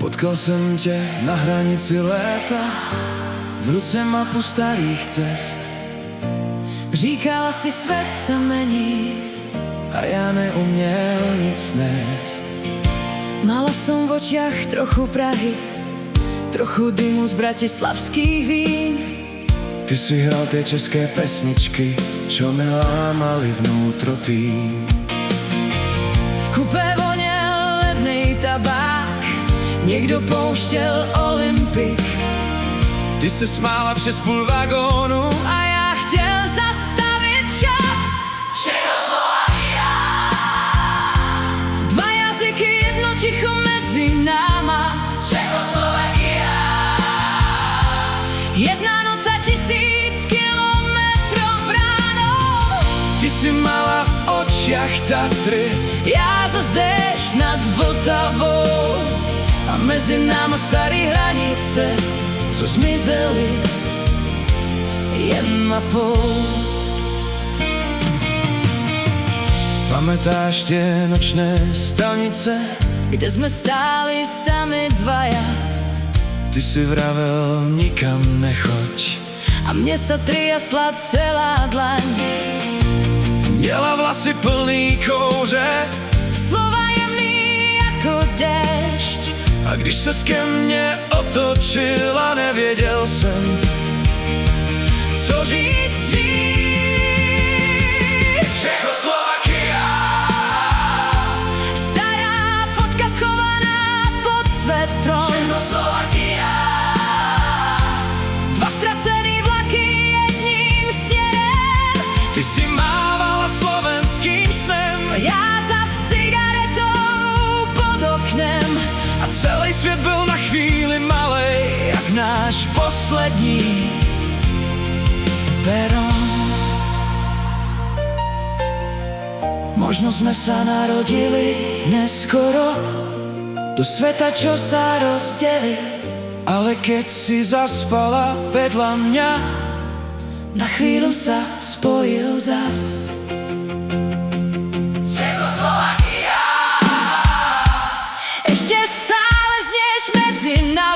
Potkal jsem tě na hranici léta, v ruce mapu starých cest. Říkala si, svět se mení A já neuměl nic nést. Mala som v očiach trochu Prahy, trochu dymu z bratislavských vín. Ty si hral tie české pesničky, čo mi lámali vnútro tým. V kupe voněl levnej tabák, někdo pouštěl Olympik. Ty se smála přes půl vagónu A já chtěl zastavit čas. Čechoslovakia. Dva jazyky, jedno ticho mezi náma. Čechoslovakia. Jedna noc a 1000 kilometrov bránou. Ty si mala v očiach Tatry, Já zas déšť nad Vltavou. A mezi náma starý hranice, co zmizely jen na pol. pamätáš tie nočné stanice, Kde jsme stáli sami dvaja. ty si vravel nikam nechoď. A mne sa triasla celá dlaň. Měla vlasy plný kouře, Slova jemný jako déšť. a když ses ke mně otočila, nevěděl jsem, co říct dřív. Čechoslovakia. Stará fotka schovaná pod svetrom. Čechoslovakia. Dva ztracený vlaky jedním směrem. Ty si mávala slovenským snem Já za cigaretou pod oknem. a celý svět byl na chvíli malej, jak náš poslední peron. Možno sme sa narodili neskoro do sveta, čo sa rozdeli, ale keď si zaspala vedľa mňa, Na chvíľu sa spojil zas. Čechoslovakia. Ešte stále znieš medzi nami.